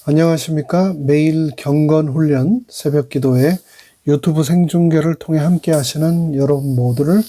안녕하십니까. 매일 경건훈련 새벽기도회 유튜브 생중계를 통해 함께 하시는 여러분 모두를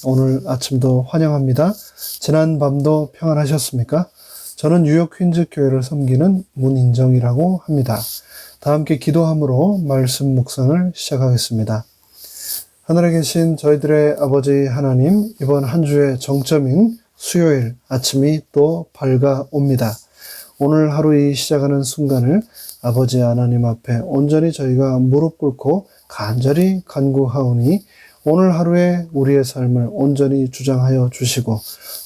오늘 아침도 환영합니다. 지난 밤도 평안하셨습니까? 저는 뉴욕 퀸즈 교회를 섬기는 문인정이라고 합니다. 다 함께 기도함으로 말씀 묵상을 시작하겠습니다. 하늘에 계신 저희들의 아버지 하나님, 이번 한 주의 정점인 수요일 아침이 또 밝아옵니다. 오늘 하루 시작하는 순간을 아버지 하나님 앞에 온전히 저희가 무릎 꿇고 간절히 간구하오니 오늘 하루에 우리의 삶을 온전히 주장하여 주시고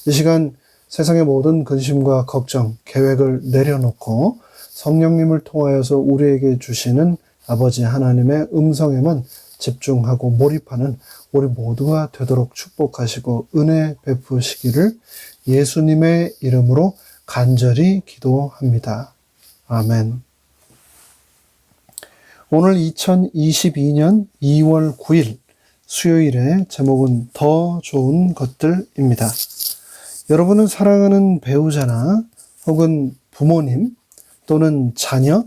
이 시간 세상의 모든 근심과 걱정, 계획을 내려놓고 성령님을 통하여서 우리에게 주시는 아버지 하나님의 음성에만 집중하고 몰입하는 우리 모두가 되도록 축복하시고 은혜 베푸시기를 예수님의 이름으로 간절히 기도합니다. 아멘. 오늘 2022년 2월 9일 수요일의 제목은 더 좋은 것들입니다. 여러분은 사랑하는 배우자나 혹은 부모님 또는 자녀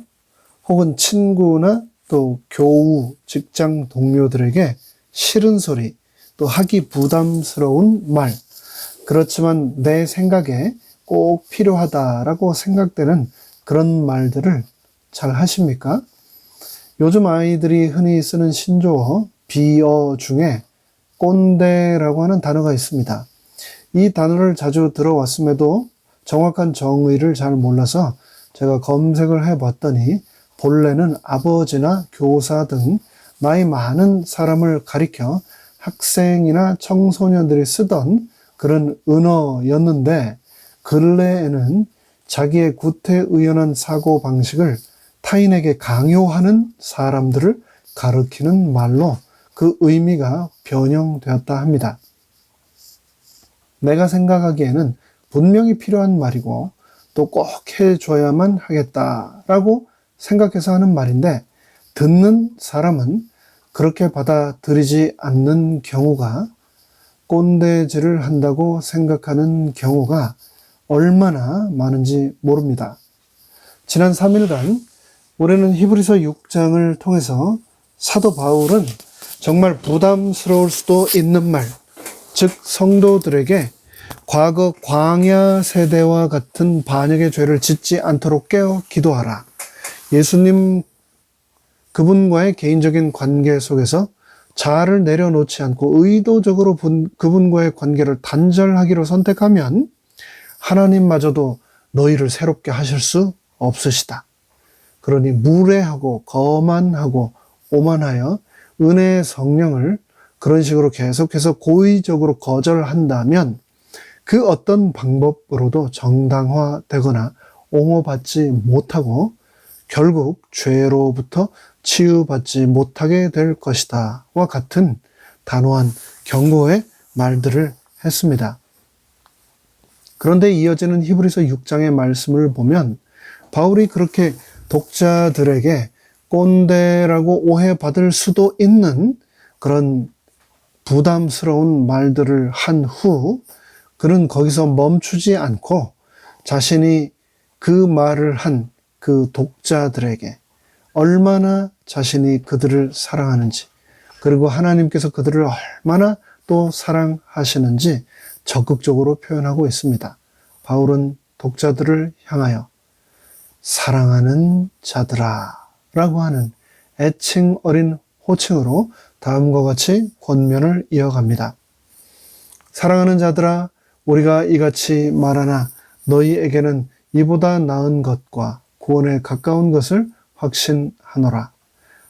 혹은 친구나 또 교우, 직장 동료들에게 싫은 소리 또 하기 부담스러운 말, 그렇지만 내 생각에 꼭 필요하다라고 생각되는 그런 말들을 잘 하십니까? 요즘 아이들이 흔히 쓰는 신조어, 비어 중에 꼰대라고 하는 단어가 있습니다. 이 단어를 자주 들어왔음에도 정확한 정의를 잘 몰라서 제가 검색을 해봤더니 본래는 아버지나 교사 등 나이 많은 사람을 가리켜 학생이나 청소년들이 쓰던 그런 은어였는데 근래에는 자기의 구태의연한 사고방식을 타인에게 강요하는 사람들을 가리키는 말로 그 의미가 변형되었다 합니다. 내가 생각하기에는 분명히 필요한 말이고 또 꼭 해줘야만 하겠다라고 생각해서 하는 말인데 듣는 사람은 그렇게 받아들이지 않는 경우가 꼰대질을 한다고 생각하는 경우가 얼마나 많은지 모릅니다. 지난 3일간 우리는 히브리서 6장을 통해서 사도 바울은 정말 부담스러울 수도 있는 말, 즉 성도들에게 과거 광야 세대와 같은 반역의 죄를 짓지 않도록 깨어 기도하라. 예수님 그분과의 개인적인 관계 속에서 자아를 내려놓지 않고 의도적으로 그분과의 관계를 단절하기로 선택하면 하나님마저도 너희를 새롭게 하실 수 없으시다. 그러니 무례하고 거만하고 오만하여 은혜의 성령을 그런 식으로 계속해서 고의적으로 거절한다면 그 어떤 방법으로도 정당화되거나 옹호받지 못하고 결국 죄로부터 치유받지 못하게 될 것이다 와 같은 단호한 경고의 말들을 했습니다. 그런데 이어지는 히브리서 6장의 말씀을 보면 바울이 그렇게 독자들에게 꼰대라고 오해받을 수도 있는 그런 부담스러운 말들을 한 후 그는 거기서 멈추지 않고 자신이 그 말을 한 그 독자들에게 얼마나 자신이 그들을 사랑하는지 그리고 하나님께서 그들을 얼마나 또 사랑하시는지 적극적으로 표현하고 있습니다. 바울은 독자들을 향하여 사랑하는 자들아 라고 하는 애칭 어린 호칭으로 다음과 같이 권면을 이어갑니다. 사랑하는 자들아, 우리가 이같이 말하나 너희에게는 이보다 나은 것과 구원에 가까운 것을 확신하노라.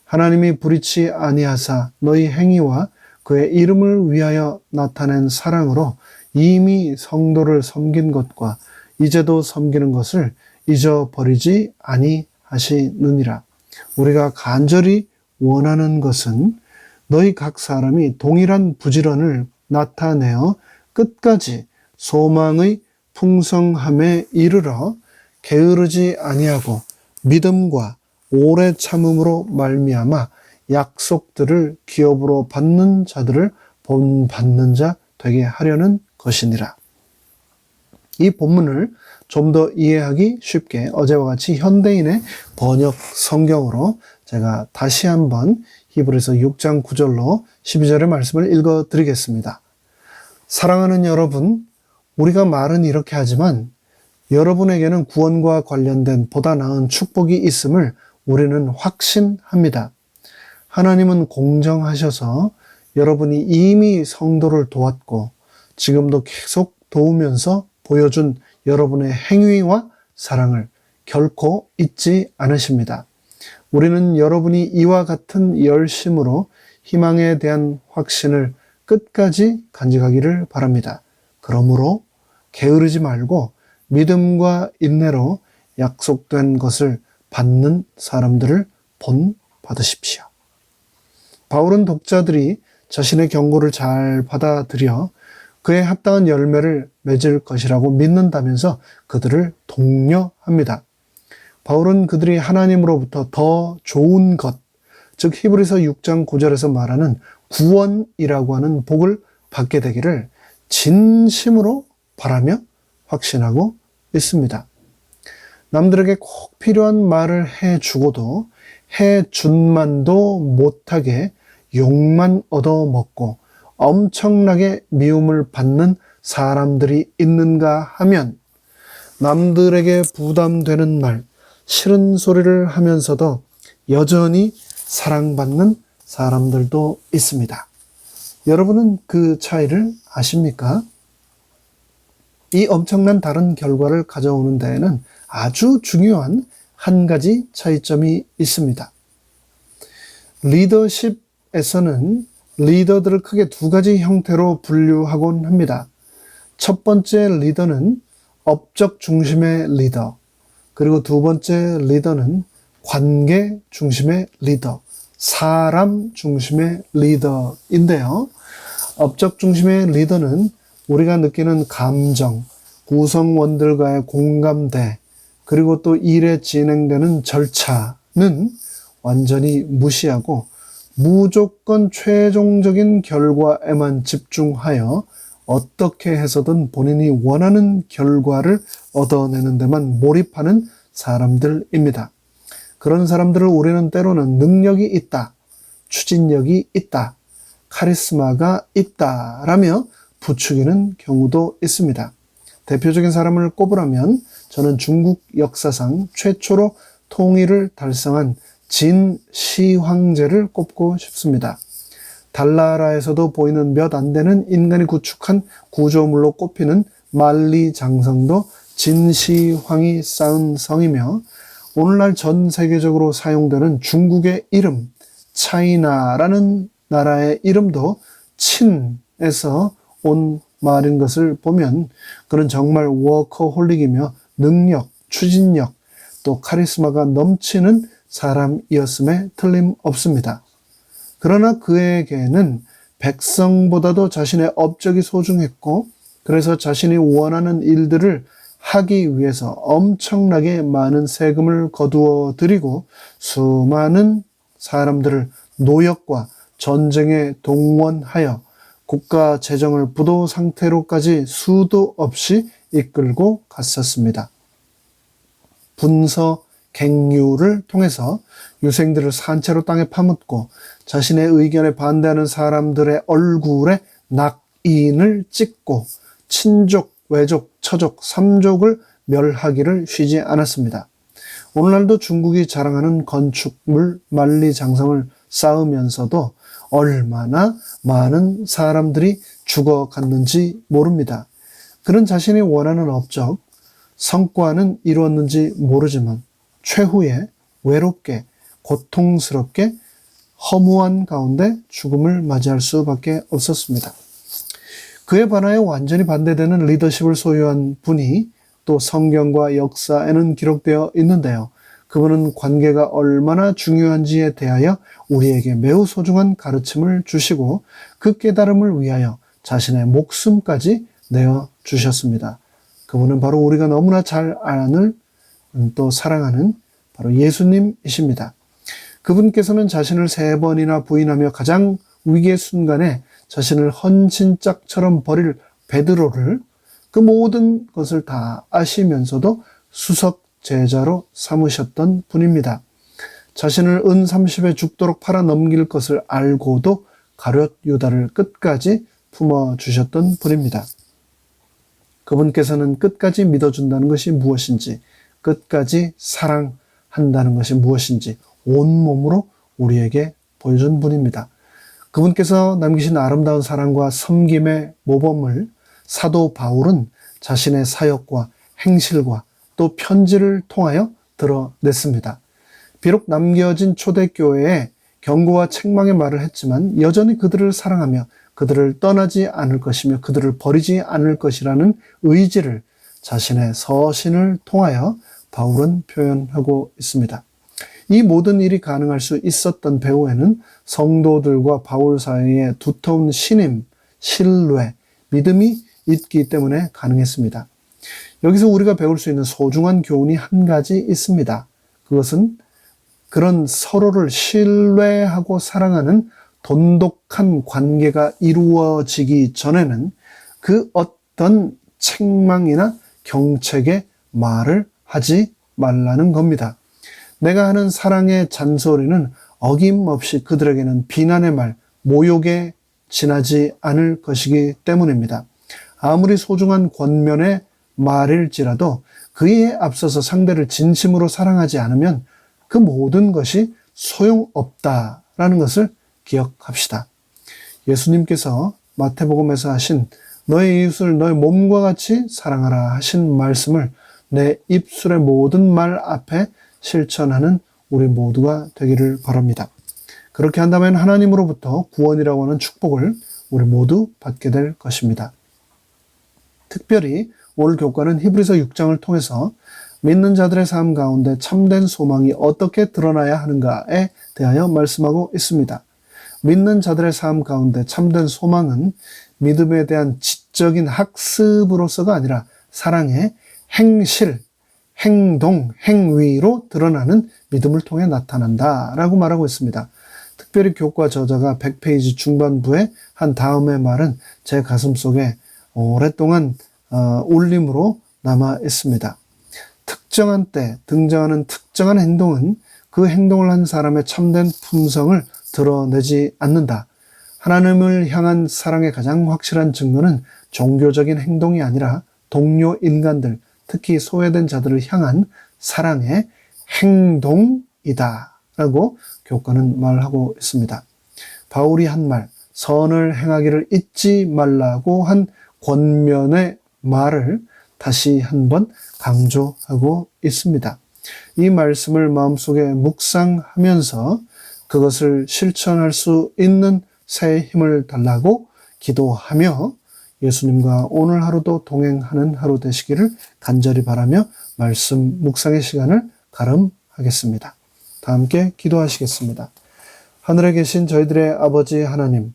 하나님이 불의치 아니하사 너희 행위와 그의 이름을 위하여 나타낸 사랑으로 이미 성도를 섬긴 것과 이제도 섬기는 것을 잊어버리지 아니하시느니라. 우리가 간절히 원하는 것은 너희 각 사람이 동일한 부지런을 나타내어 끝까지 소망의 풍성함에 이르러 게으르지 아니하고 믿음과 오래 참음으로 말미암아 약속들을 기업으로 받는 자들을 본받는 자 되게 하려는 것이니라. 이 본문을 좀 더 이해하기 쉽게 어제와 같이 현대인의 번역 성경으로 제가 다시 한번 히브리서 6장 9절로 12절의 말씀을 읽어 드리겠습니다. 사랑하는 여러분, 우리가 말은 이렇게 하지만 여러분에게는 구원과 관련된 보다 나은 축복이 있음을 우리는 확신합니다. 하나님은 공정하셔서 여러분이 이미 성도를 도왔고 지금도 계속 도우면서 보여준 여러분의 행위와 사랑을 결코 잊지 않으십니다. 우리는 여러분이 이와 같은 열심으로 희망에 대한 확신을 끝까지 간직하기를 바랍니다. 그러므로 게으르지 말고 믿음과 인내로 약속된 것을 받는 사람들을 본받으십시오. 바울은 독자들이 자신의 경고를 잘 받아들여 그에 합당한 열매를 맺을 것이라고 믿는다면서 그들을 독려합니다. 바울은 그들이 하나님으로부터 더 좋은 것, 즉 히브리서 6장 9절에서 말하는 구원이라고 하는 복을 받게 되기를 진심으로 바라며 확신하고 있습니다. 남들에게 꼭 필요한 말을 해주고도 해준만도 못하게 욕만 얻어먹고 엄청나게 미움을 받는 사람들이 있는가 하면 남들에게 부담되는 말, 싫은 소리를 하면서도 여전히 사랑받는 사람들도 있습니다. 여러분은 그 차이를 아십니까? 이 엄청난 다른 결과를 가져오는 데에는 아주 중요한 한 가지 차이점이 있습니다. 리더십에서는 리더들을 크게 두 가지 형태로 분류하곤 합니다. 첫 번째 리더는 업적 중심의 리더, 그리고 두 번째 리더는 관계 중심의 리더, 사람 중심의 리더인데요. 업적 중심의 리더는 우리가 느끼는 감정, 구성원들과의 공감대, 그리고 또 일에 진행되는 절차는 완전히 무시하고 무조건 최종적인 결과에만 집중하여 어떻게 해서든 본인이 원하는 결과를 얻어내는 데만 몰입하는 사람들입니다. 그런 사람들을 우리는 때로는 능력이 있다, 추진력이 있다, 카리스마가 있다라며 부추기는 경우도 있습니다. 대표적인 사람을 꼽으라면 저는 중국 역사상 최초로 통일을 달성한 진시 황제를 꼽고 싶습니다. 달나라에서도 보이는 몇 안 되는 인간이 구축한 구조물로 꼽히는 만리장성도 진시황이 쌓은 성이며 오늘날 전 세계적으로 사용되는 중국의 이름 차이나라는 나라의 이름도 친에서 온 말인 것을 보면 그는 정말 워커홀릭이며 능력, 추진력, 또 카리스마가 넘치는 사람이었음에 틀림없습니다. 그러나 그에게는 백성보다도 자신의 업적이 소중했고 그래서 자신이 원하는 일들을 하기 위해서 엄청나게 많은 세금을 거두어 들이고 수많은 사람들을 노역과 전쟁에 동원하여 국가 재정을 부도 상태로까지 수도 없이 이끌고 갔었습니다. 분서 갱유를 통해서 유생들을 산채로 땅에 파묻고 자신의 의견에 반대하는 사람들의 얼굴에 낙인을 찍고 친족, 외족, 처족, 삼족을 멸하기를 쉬지 않았습니다. 오늘날도 중국이 자랑하는 건축물 만리장성을 쌓으면서도 얼마나 많은 사람들이 죽어갔는지 모릅니다. 그는 자신이 원하는 업적, 성과는 이루었는지 모르지만 최후에 외롭게 고통스럽게 허무한 가운데 죽음을 맞이할 수밖에 없었습니다. 그에 반하여 완전히 반대되는 리더십을 소유한 분이 또 성경과 역사에는 기록되어 있는데요. 그분은 관계가 얼마나 중요한지에 대하여 우리에게 매우 소중한 가르침을 주시고 그 깨달음을 위하여 자신의 목숨까지 내어 주셨습니다. 그분은 바로 우리가 너무나 잘 아는 또 사랑하는 바로 예수님이십니다. 그분께서는 자신을 3번이나 부인하며 가장 위기의 순간에 자신을 헌신짝처럼 버릴 베드로를 그 모든 것을 다 아시면서도 수석 제자로 삼으셨던 분입니다. 자신을 은 30에 죽도록 팔아 넘길 것을 알고도 가룟 유다를 끝까지 품어주셨던 분입니다. 그분께서는 끝까지 믿어준다는 것이 무엇인지, 끝까지 사랑한다는 것이 무엇인지 온몸으로 우리에게 보여준 분입니다. 그분께서 남기신 아름다운 사랑과 섬김의 모범을 사도 바울은 자신의 사역과 행실과 또 편지를 통하여 드러냈습니다. 비록 남겨진 초대교회에 경고와 책망의 말을 했지만 여전히 그들을 사랑하며 그들을 떠나지 않을 것이며 그들을 버리지 않을 것이라는 의지를 자신의 서신을 통하여 바울은 표현하고 있습니다. 이 모든 일이 가능할 수 있었던 배후에는 성도들과 바울 사이에 두터운 신임, 신뢰, 믿음이 있기 때문에 가능했습니다. 여기서 우리가 배울 수 있는 소중한 교훈이 한 가지 있습니다. 그것은 그런 서로를 신뢰하고 사랑하는 돈독한 관계가 이루어지기 전에는 그 어떤 책망이나 경책의 말을 하지 말라는 겁니다. 내가 하는 사랑의 잔소리는 어김없이 그들에게는 비난의 말, 모욕에 지나지 않을 것이기 때문입니다. 아무리 소중한 권면의 말일지라도 그에 앞서서 상대를 진심으로 사랑하지 않으면 그 모든 것이 소용없다라는 것을 기억합시다. 예수님께서 마태복음에서 하신 너의 이웃을 너의 몸과 같이 사랑하라 하신 말씀을 내 입술의 모든 말 앞에 실천하는 우리 모두가 되기를 바랍니다. 그렇게 한다면 하나님으로부터 구원이라고 하는 축복을 우리 모두 받게 될 것입니다. 특별히 오늘 교과는 히브리서 6장을 통해서 믿는 자들의 삶 가운데 참된 소망이 어떻게 드러나야 하는가에 대하여 말씀하고 있습니다. 믿는 자들의 삶 가운데 참된 소망은 믿음에 대한 지적인 학습으로서가 아니라 사랑의 행실, 행동, 행위로 드러나는 믿음을 통해 나타난다라고 말하고 있습니다. 특별히 교과 저자가 100페이지 중반부에 한 다음의 말은 제 가슴속에 오랫동안 울림으로 남아 있습니다. 특정한 때 등장하는 특정한 행동은 그 행동을 한 사람의 참된 품성을 드러내지 않는다. 하나님을 향한 사랑의 가장 확실한 증거는 종교적인 행동이 아니라 동료 인간들, 특히 소외된 자들을 향한 사랑의 행동이다 라고 교과는 말하고 있습니다. 바울이 한 말, 선을 행하기를 잊지 말라고 한 권면의 말을 다시 한번 강조하고 있습니다. 이 말씀을 마음속에 묵상하면서 그것을 실천할 수 있는 새 힘을 달라고 기도하며 예수님과 오늘 하루도 동행하는 하루 되시기를 간절히 바라며 말씀 묵상의 시간을 가름하겠습니다. 다 함께 기도하시겠습니다. 하늘에 계신 저희들의 아버지 하나님,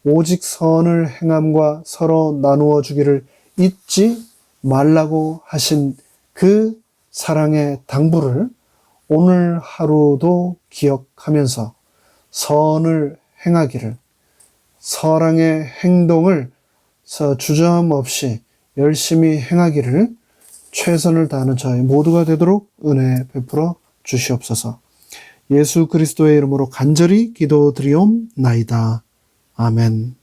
오직 선을 행함과 서로 나누어 주기를 잊지 말라고 하신 그 사랑의 당부를 오늘 하루도 기억하면서 선을 행하기를, 사랑의 행동을 주저함 없이 열심히 행하기를 최선을 다하는 저희 모두가 되도록 은혜 베풀어 주시옵소서. 예수 그리스도의 이름으로 간절히 기도드리옵나이다. 아멘.